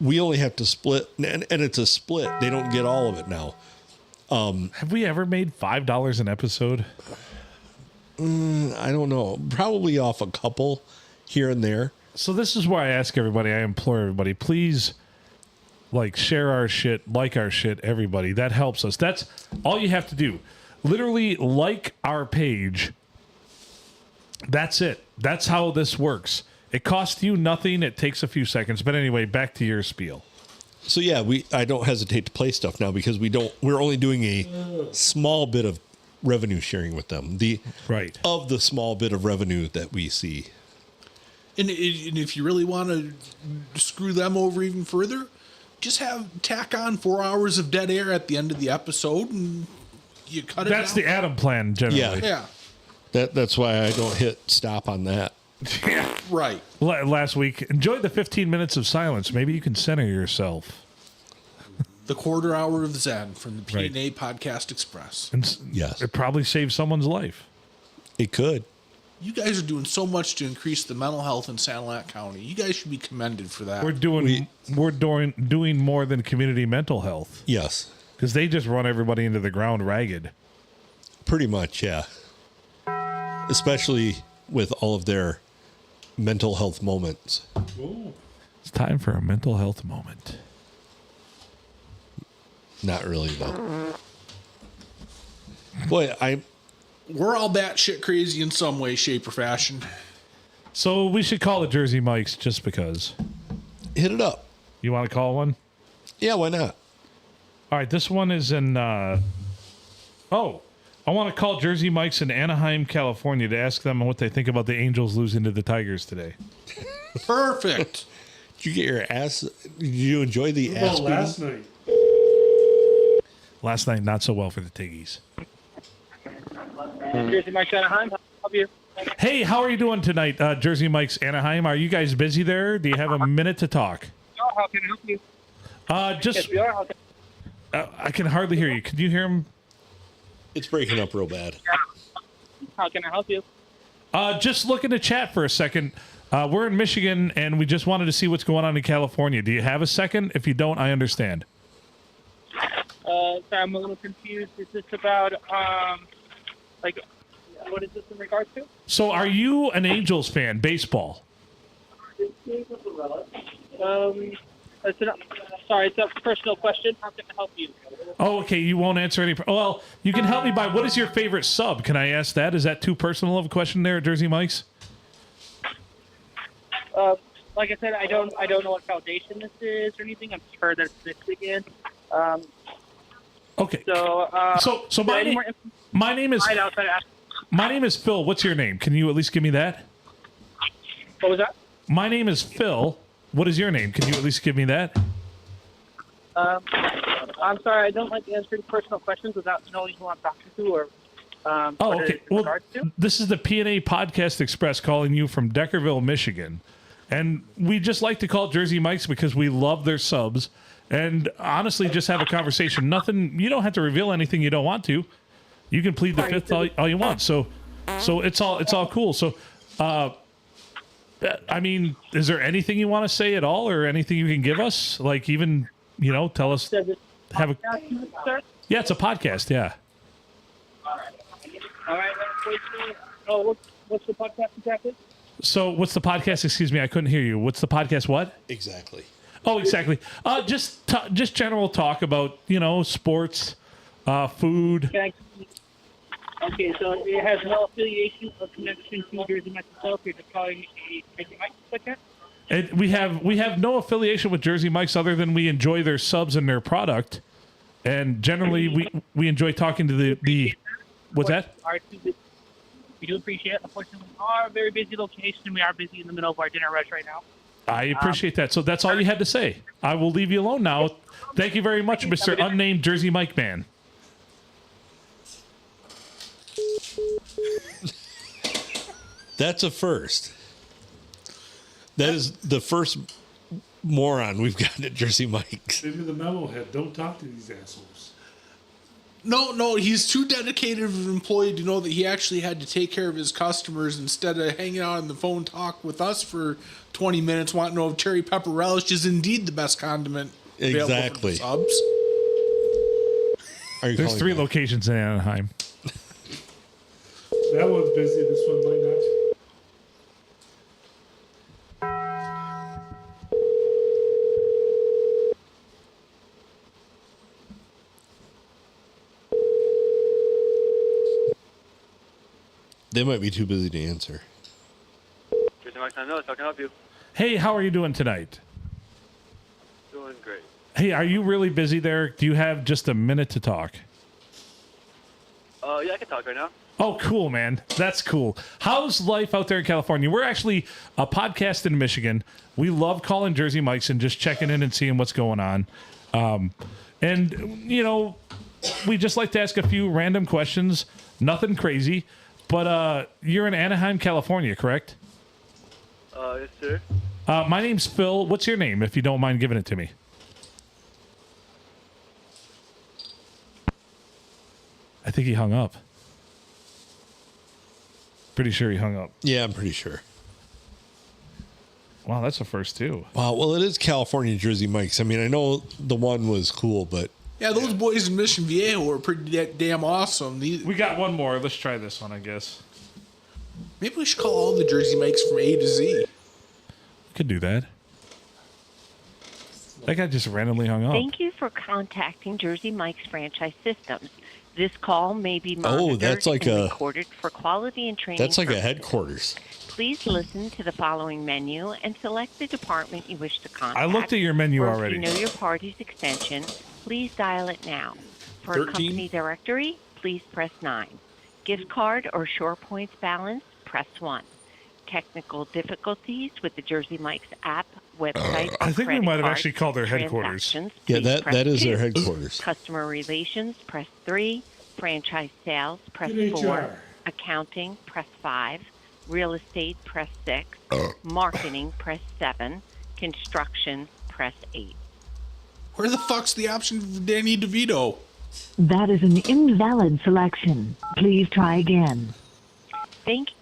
We only have to split, and it's a split. They don't get all of it now. Have we ever made $5 an episode? I don't know. Probably off a couple here and there. So this is why I ask everybody, I implore everybody, please share our shit, like our shit, everybody. That helps us. That's all you have to do. Literally like our page. That's it. That's how this works. It costs you nothing. It takes a few seconds. But anyway, back to your spiel. So yeah, I don't hesitate to play stuff now because we're only doing a small bit of revenue sharing with them. Of the small bit of revenue that we see. And if you really want to screw them over even further, just tack on 4 hours of dead air at the end of the episode, and you cut it. That's down. the Adam plan, generally. Yeah. That's why I don't hit stop on that. Yeah. Right. Last week, enjoy the 15 minutes of silence. Maybe you can center yourself. The quarter hour of Zen from the P&A Right. Podcast Express. And Yes. it probably saved someone's life. It could. You guys are doing so much to increase the mental health in Sanilac County. You guys should be commended for that. We're doing more than community mental health, Yes. because they just run everybody into the ground ragged. Pretty much, yeah. Especially with all of their mental health moments. It's time for a mental health moment. Not really, though. Boy, We're all batshit crazy in some way, shape, or fashion. So we should call it Jersey Mike's just because. hit it up. You want to call one? Yeah, why not? All right, this one is in. I want to call Jersey Mike's in Anaheim, California, to ask them what they think about the Angels losing to the Tigers today. Perfect. Did you get your ass? Did you enjoy the ass? Last night. Last night, not so well for the Tiggies. Jersey Mike's Anaheim. How can I help you? Hey, how are you doing tonight, Jersey Mike's Anaheim? Are you guys busy there? Do you have a minute to talk? Oh, how can I help you? Yes, we are. How can I can hardly hear you. Can you hear him? It's breaking up real bad. I help you? Just looking to chat for a second. We're in Michigan, and we just wanted to see what's going on in California. Do you have a second? If you don't, I understand. Sorry, I'm a little confused. Is this about, what is this in regards to? So are you an Angels fan, baseball? It's a personal question. How can I help you? Oh, okay. You won't answer any. Well, you can help me by what is your favorite sub? Can I ask that? Is that too personal of a question there at Jersey Mike's? Like I said, I don't know what foundation this is or anything. I'm sure that it's Michigan. Okay. So my name is Phil. What's your name? Can you at least give me that? What was that? My name is Phil. What is your name? Can you at least give me that? I'm sorry, I don't like answering personal questions without knowing who I'm talking to or. Okay. Well, this is the P&A Podcast Express calling you from Deckerville, Michigan. And we just like to call Jersey Mike's because we love their subs. And honestly, just have a conversation. Nothing. You don't have to reveal anything you don't want to. You can plead the fifth all you want. So it's all cool. So, I mean, is there anything you want to say at all, or anything you can give us? Like, even tell us. Have a. Yeah, it's a podcast. Yeah. All right. Oh, what's the podcast exactly? So, what's the podcast? Excuse me, I couldn't hear you. What's the podcast? What? Exactly. Oh, exactly. Just general talk about sports, food. Okay, so it has no affiliation or connection to Jersey Mike's itself. You're just calling a Jersey Mike's like that? And we have no affiliation with Jersey Mike's other than we enjoy their subs and their product, and generally we enjoy talking to the what's that? We do appreciate it. Unfortunately, we are a very busy location. We are busy in the middle of our dinner rush right now. I appreciate that. So that's all you had to say. I will leave you alone now. Thank you very much, Mr. Unnamed Jersey Mike Man. That's a first. That is the first moron we've got at Jersey Mike's. Maybe the memo head. Don't talk to these assholes. No, he's too dedicated of an employee to know that he actually had to take care of his customers instead of hanging out on the phone talk with us for 20 minutes wanting to know if cherry pepper relish is indeed the best condiment available Exactly. for the subs. There's 3 locations in Anaheim. That one's busy. This one might not. They might be too busy to answer. Jersey Mike's, I know. How can I help you? Hey, how are you doing tonight? Doing great. Hey, are you really busy there? Do you have just a minute to talk? Yeah, I can talk right now. Oh, cool, man. That's cool. How's life out there in California? We're actually a podcast in Michigan. We love calling Jersey Mike's and just checking in and seeing what's going on. And we just like to ask a few random questions. Nothing crazy. But you're in Anaheim, California, correct? Yes, sir. My name's Phil. What's your name, if you don't mind giving it to me? I think he hung up. Pretty sure he hung up. Yeah, I'm pretty sure. Wow, that's a first, too. Wow, well, it is California Jersey Mike's. I mean, I know the one was cool, but... Yeah, those boys in Mission Viejo were pretty damn awesome. We got one more. Let's try this one, I guess. Maybe we should call all the Jersey Mike's from A to Z. We could do that. That guy just randomly hung up. Thank you for contacting Jersey Mike's Franchise Systems. This call may be monitored that's like and a- recorded for quality and training That's like a purposes. headquarters. Please listen to the following menu and select the department you wish to contact. I looked at your menu Or already. If you know your party's extension, please dial it now. For 13? a company directory, please press 9. Gift card or Shore Points balance, press 1. Technical difficulties with the Jersey Mike's app, website, or I think we credit might have card actually called their headquarters. transactions, Yeah, please press that is 2. their headquarters. Customer relations, press 3. Franchise sales, press Get 4. HR. Accounting, press 5. Real estate, press 6. Marketing, press 7. Construction, press 8. Where the fuck's the option for Danny DeVito? That is an invalid selection. Please try again. Thank you.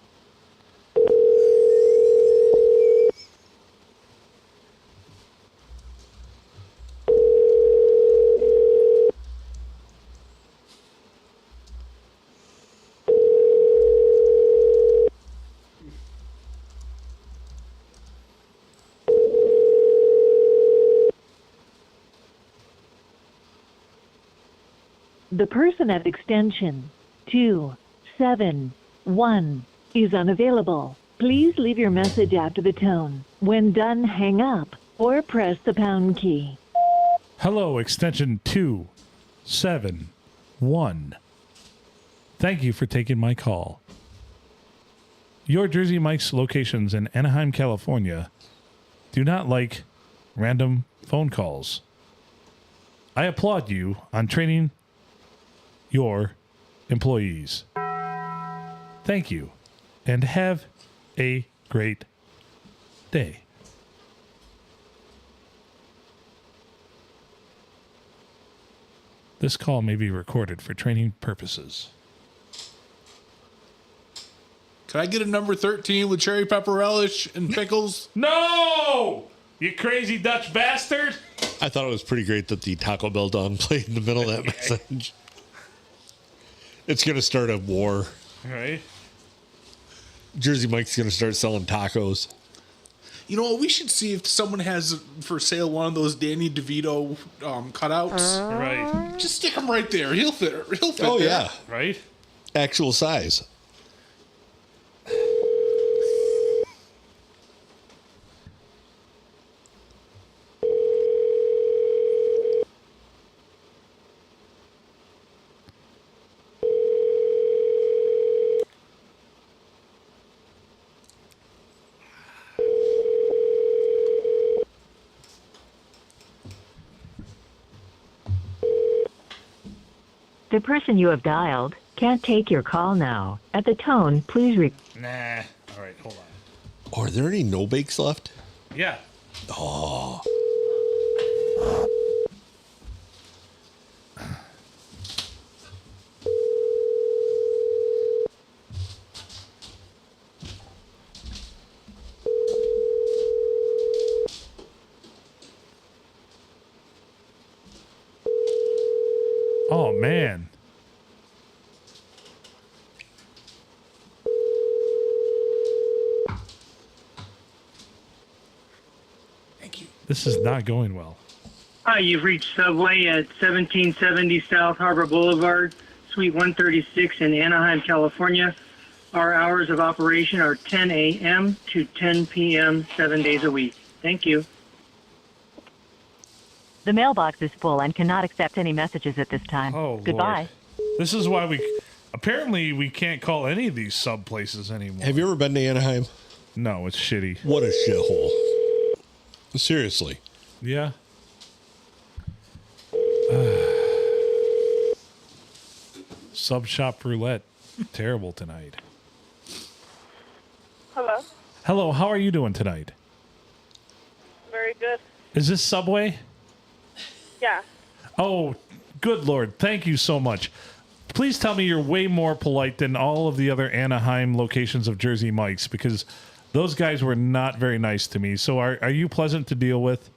The person at extension 271 is unavailable. Please leave your message after the tone. When done, hang up or press the pound key. Hello, extension 271. Thank you for taking my call. Your Jersey Mike's locations in Anaheim, California do not like random phone calls. I applaud you on training your employees. Thank you, and have a great day. This call may be recorded for training purposes. Can I get a number 13 with cherry pepper relish and pickles? No! You crazy Dutch bastard! I thought it was pretty great that the Taco Bell Don played in the middle of that message. It's going to start a war. All right. Jersey Mike's going to start selling tacos. You know what? We should see if someone has for sale one of those Danny DeVito cutouts. Right. Just stick him right there. He'll fit. He'll fit. Oh, there. yeah. Right? Actual size. The person you have dialed can't take your call now. At the tone, please Nah. All right, hold on. Oh, are there any no-bakes left? Yeah. Oh. Oh, man. Thank you. This is not going well. Hi, you've reached Subway at 1770 South Harbor Boulevard, Suite 136 in Anaheim, California. Our hours of operation are 10 a.m. to 10 p.m. 7 days a week. Thank you. The mailbox is full and cannot accept any messages at this time. Oh, Goodbye. Lord. This is why we can't call any of these sub places anymore. Have you ever been to Anaheim? No, it's shitty. What a shithole. Seriously. Yeah. Sub shop roulette. Terrible tonight. Hello. Hello, how are you doing tonight? Very good. Is this Subway? Yeah. Oh, good Lord. Thank you so much. Please tell me you're way more polite than all of the other Anaheim locations of Jersey Mike's, because those guys were not very nice to me. So are you pleasant to deal with?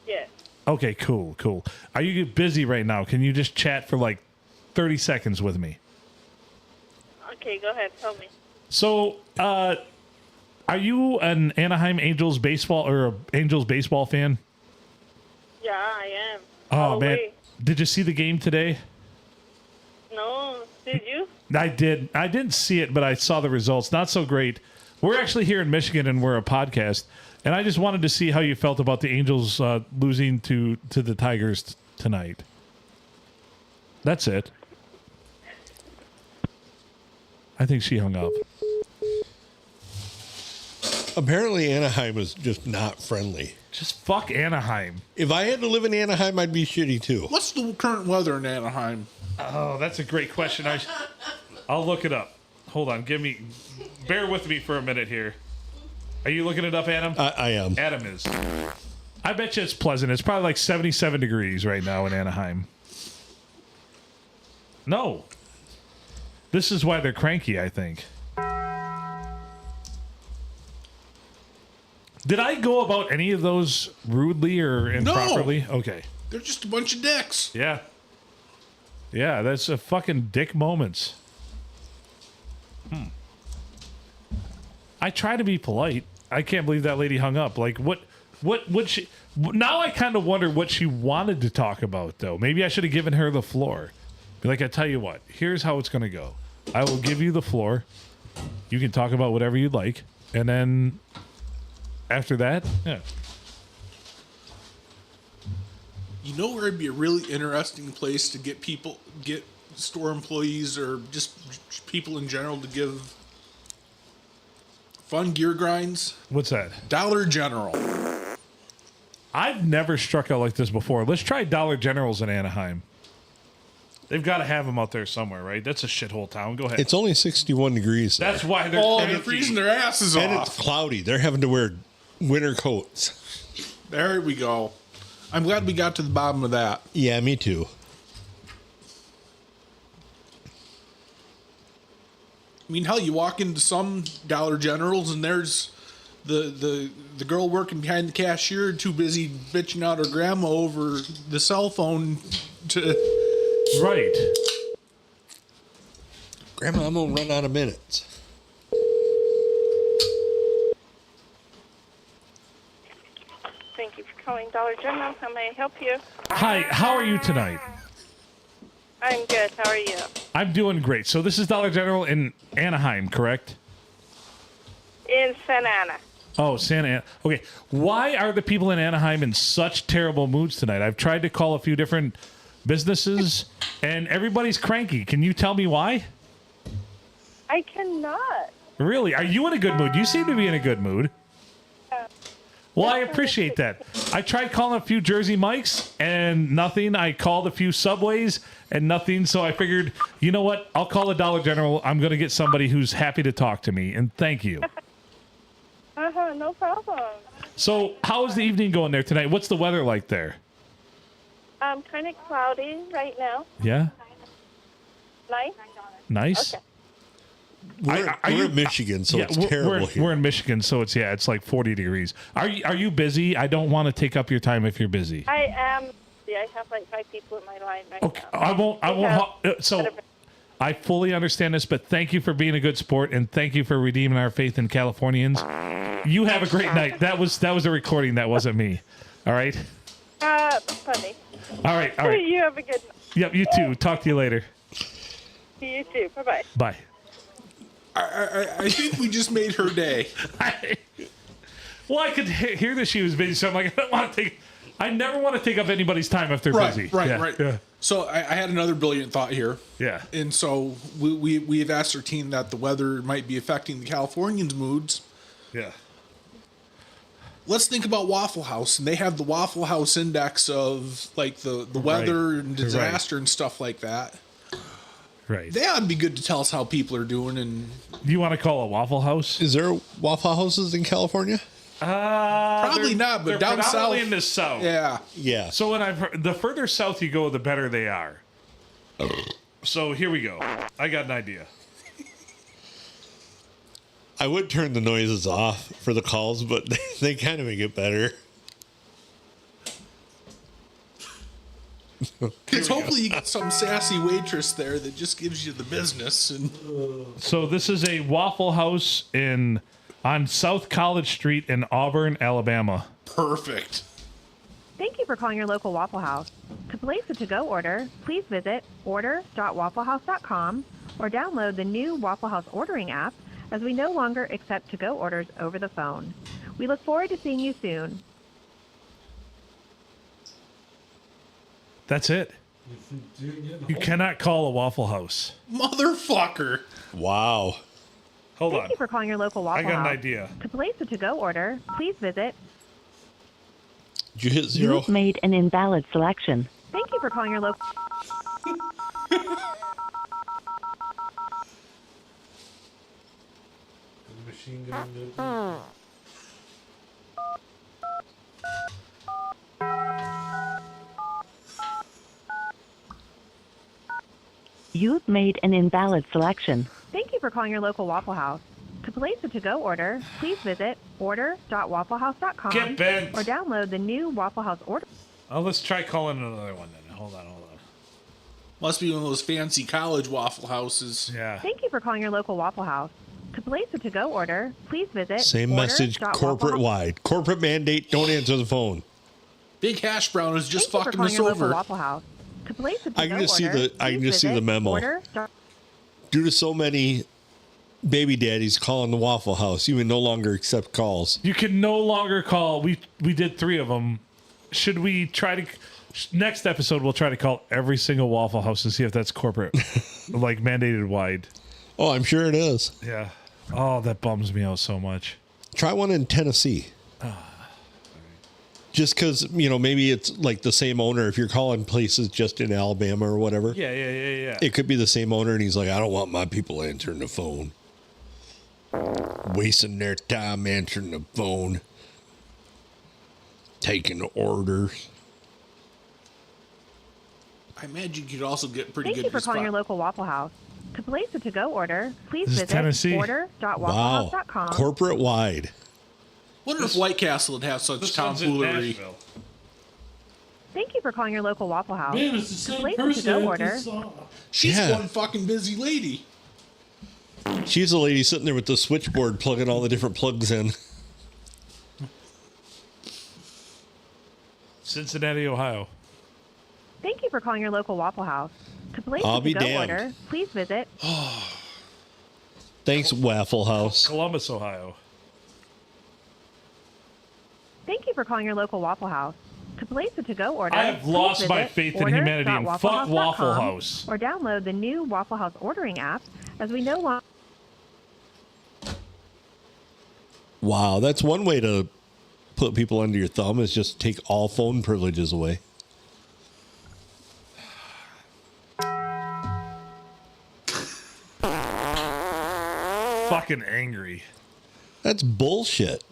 Yeah. Okay, cool. Are you busy right now? Can you just chat for like 30 seconds with me? Okay, go ahead. Tell me. So, are you an Anaheim Angels baseball fan? Yeah, I am. Oh, All the man. way. Did you see the game today? No, did you? I did. I didn't see it, but I saw the results. Not so great. We're actually here in Michigan, and we're a podcast. And I just wanted to see how you felt about the Angels losing to the Tigers tonight. That's it. I think she hung up. Apparently, Anaheim is just not friendly. Just fuck Anaheim. If I had to live in Anaheim, I'd be shitty too. What's the current weather in Anaheim? Oh, that's a great question. I'll look it up. Hold on. Bear with me for a minute here. Are you looking it up, Adam? I am. Adam is. I bet you it's pleasant. It's probably like 77 degrees right now in Anaheim. No. This is why they're cranky, I think. Did I go about any of those rudely or improperly? No. Okay. They're just a bunch of dicks. Yeah. Yeah, that's a fucking dick moments. I try to be polite. I can't believe that lady hung up. Like, what would she... Now I kind of wonder what she wanted to talk about, though. Maybe I should have given her the floor. Be like, I tell you what, here's how it's going to go. I will give you the floor. You can talk about whatever you'd like. And then after that, yeah. You know where it'd be a really interesting place to get store employees or just people in general to give fun gear grinds? What's that? Dollar General. I've never struck out like this before. Let's try Dollar Generals in Anaheim. They've got to have them out there somewhere, right? That's a shithole town. Go ahead. It's only 61 degrees. That's why they're they're freezing their asses and off. it's cloudy. They're having to wear winter coats. There we go. I'm glad we got to the bottom of that. Yeah, me too. I mean, hell, you walk into some Dollar Generals and there's the girl working behind the cashier too busy bitching out her grandma over the cell phone to... Right. Grandma, I'm going to run out of minutes. Thank you for calling Dollar General. How may I help you? Hi, how are you tonight? I'm good. How are you? I'm doing great. So this is Dollar General in Anaheim, correct? In Santa Ana. Oh, Santa Ana. Okay. Why are the people in Anaheim in such terrible moods tonight? I've tried to call a few different businesses, and everybody's cranky. Can you tell me why? I cannot. Really? Are you in a good mood? You seem to be in a good mood. Well, I appreciate that. I tried calling a few Jersey Mikes and nothing. I called a few Subways and nothing. So I figured, you know what? I'll call a Dollar General. I'm going to get somebody who's happy to talk to me. And thank you. No problem. So how is the evening going there tonight? What's the weather like there? Kind of cloudy right now. Yeah? Nice. Nice? Okay. We're in Michigan, so it's terrible here. We're in Michigan, so it's like 40 degrees. Are you busy? I don't want to take up your time if you're busy. I am. I have like 5 people in my line right Okay, now. I won't. So I fully understand this, but thank you for being a good sport, and thank you for redeeming our faith in Californians. You have a great night. That was a recording. That wasn't me. All right. Funny. All right. You have a good night. Yep. You too. Talk to you later. You too. Bye-bye. Bye. I think we just made her day. Well, I could hear that she was busy, so I'm like, I never want to take up anybody's time if they're busy. Right. Yeah. So I had another brilliant thought here. Yeah. And so we have ascertained that the weather might be affecting the Californians' moods. Yeah. Let's think about Waffle House, and they have the Waffle House index of like the weather and disaster and stuff like that. Right. They ought to be good to tell us how people are doing. And you want to call a Waffle House? Is there Waffle Houses in California? Probably not, but down south. In the south. Yeah. So when I've heard, the further south you go, the better they are. So here we go. I got an idea. I would turn the noises off for the calls, but they kind of make it better. Because hopefully you get some sassy waitress there that just gives you the business. And so this is a Waffle House on South College Street in Auburn, Alabama. Perfect. Thank you for calling your local Waffle House. To place a to-go order, please visit order.wafflehouse.com or download the new Waffle House ordering app, as we no longer accept to-go orders over the phone. We look forward to seeing you soon. That's it. You cannot call a Waffle House. Motherfucker. Wow. Hold on. Thank you for calling your local Waffle House. I got an idea. To place a to-go order, please visit... Did you hit 0? You've made an invalid selection. Thank you for calling your local... Machine gun. You've made an invalid selection. Thank you for calling your local Waffle House. To place a to-go order, please visit order.wafflehouse.com Get bent. or download the new Waffle House order. Oh, let's try calling another one then. Hold on. Must be one of those fancy college Waffle Houses. Yeah. Thank you for calling your local Waffle House. To place a to-go order, please visit Same message, corporate wide. Corporate mandate, don't answer the phone. Big Hash Brown is just Thank you for fucking calling us your local over. Waffle House. To place a to-go I can just order, see the memo. Order. Due to so many baby daddies calling the Waffle House, you would no longer accept calls. You can no longer call. We did 3 of them. Should we try to... Next episode, we'll try to call every single Waffle House and see if that's corporate, like mandated wide. Oh, I'm sure it is. Yeah. Oh, that bums me out so much. Try one in Tennessee. Just because, maybe it's like the same owner. If you're calling places just in Alabama or whatever. Yeah. It could be the same owner, and he's like, I don't want my people answering the phone. Wasting their time answering the phone. Taking orders. I imagine you could also get pretty Thank good you for calling response. your local Waffle House. To place a to-go order, please This is visit Tennessee. Wow. order.wafflehouse.com. Corporate wide. Wonder if White Castle would have such This one's in tomfoolery. Nashville. Thank you for calling your local Waffle House. Man, it's the To same place a person. to-go I order, just saw. She's Yeah. one fucking busy lady. She's a lady sitting there with the switchboard plugging all the different plugs in. Cincinnati, Ohio. thank you for calling your local Waffle House. To place I'll a be to-go damned. order, please visit Thanks, Waffle House. Columbus, Ohio. Thank you for calling your local Waffle House. To place a to-go order, I have please lost my visit faith in humanity and fuck order.wafflehouse.com Waffle House. or download the new Waffle House ordering app, as we no longer. Wow, that's one way to put people under your thumb is just take all phone privileges away. Fucking angry. That's bullshit.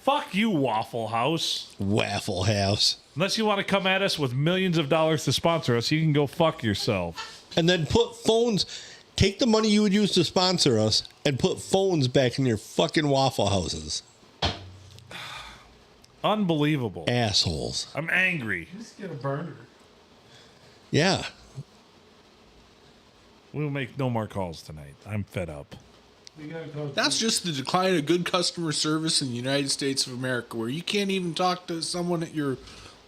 Fuck you, Waffle House. Waffle House. Unless you want to come at us with millions of dollars to sponsor us, you can go fuck yourself. And then put phones, take the money you would use to sponsor us and put phones back in your fucking Waffle Houses. Unbelievable. Assholes. I'm angry. Just get a burner. Yeah. We'll make no more calls tonight. I'm fed up. We gotta go. That's just the decline of good customer service in the United States of America, where you can't even talk to someone at your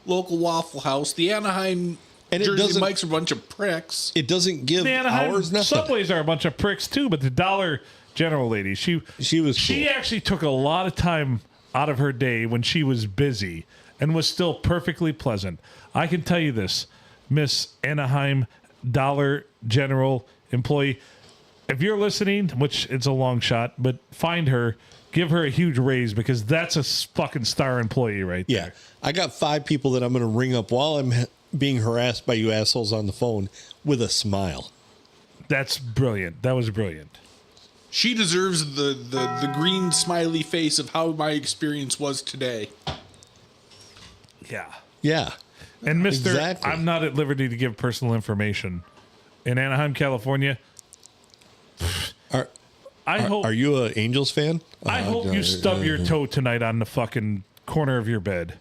local Waffle House. The Anaheim And it Jersey doesn't- Mikes are a bunch of pricks. It doesn't give The Anaheim hours nothing. Subways are a bunch of pricks too, but the Dollar General lady, she was she cool. actually took a lot of time out of her day when she was busy and was still perfectly pleasant. I can tell you this, Miss Anaheim Dollar General employee, if you're listening, which it's a long shot, but find her, give her a huge raise because that's a fucking star employee right Yeah. there. I got 5 people that I'm going to ring up while I'm being harassed by you assholes on the phone with a smile. That's brilliant. That was brilliant. She deserves the green smiley face of how my experience was today. Yeah. Yeah. And Mr. Exactly. I'm not at liberty to give personal information. In Anaheim, California, Are you an Angels fan? I hope you stub your toe tonight on the fucking corner of your bed.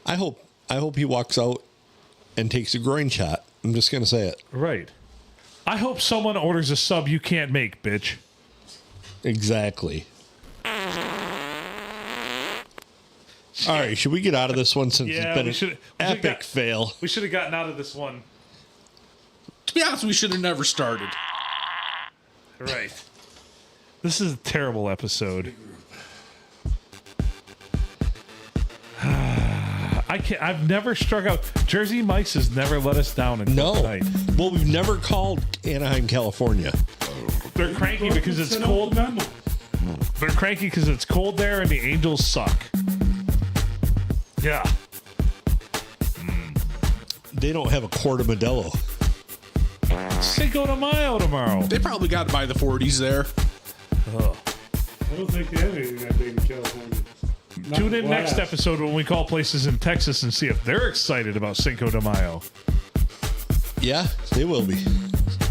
I hope he walks out and takes a groin shot. I'm just going to say it. Right. I hope someone orders a sub you can't make, bitch. Exactly. All right, should we get out of this one since Yeah, it's been an epic fail? We should have gotten out of this one. To be honest, we should have never started. Right. This is a terrible episode. I've never struck out. Jersey Mike's has never let us down until tonight. Well, we've never called Anaheim, California. They're cranky because it's cold. They're cranky because it's cold there and the Angels suck. Yeah. They don't have a quart of Modelo. Cinco de Mayo tomorrow. They probably got to buy the 40s there. Ugh. I don't think they have anything that big in California. Tune in next Glass. episode when we call places in Texas and see if they're excited about Cinco de Mayo. Yeah, they will be.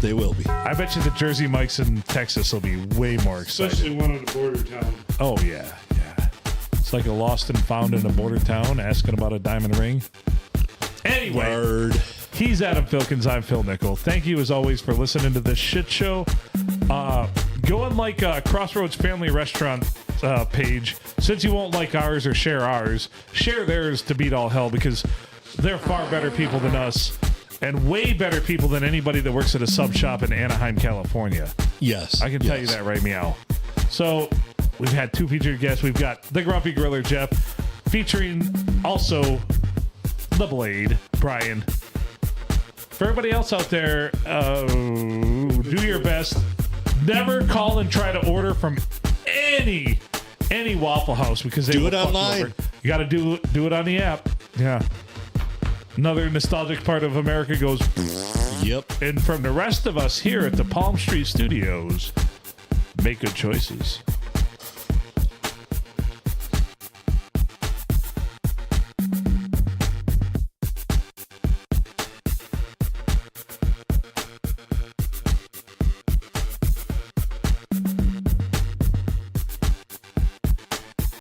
They will be. I bet you the Jersey Mikes in Texas will be way more excited. Especially one of the border towns. Oh, yeah. Yeah. It's like a lost and found in a border town asking about a diamond ring. Anyway, Word. He's Adam Filkins. I'm Phil Nickel. Thank you, as always, for listening to this shit show. Go and like Crossroads Family Restaurant page. Since you won't like ours or share ours, share theirs to beat all hell because they're far better people than us and way better people than anybody that works at a sub shop in Anaheim, California. Yes. I can tell you that right meow. So we've had 2 featured guests. We've got the Grumpy Griller, Jeff, featuring also the Blade, Brian. For everybody else out there, do your best. Never call and try to order from any Waffle House because they Do will it fuck you online. over. You got to do it on the app. Yeah. Another nostalgic part of America goes. Yep. And from the rest of us here at the Palm Street Studios, make good choices.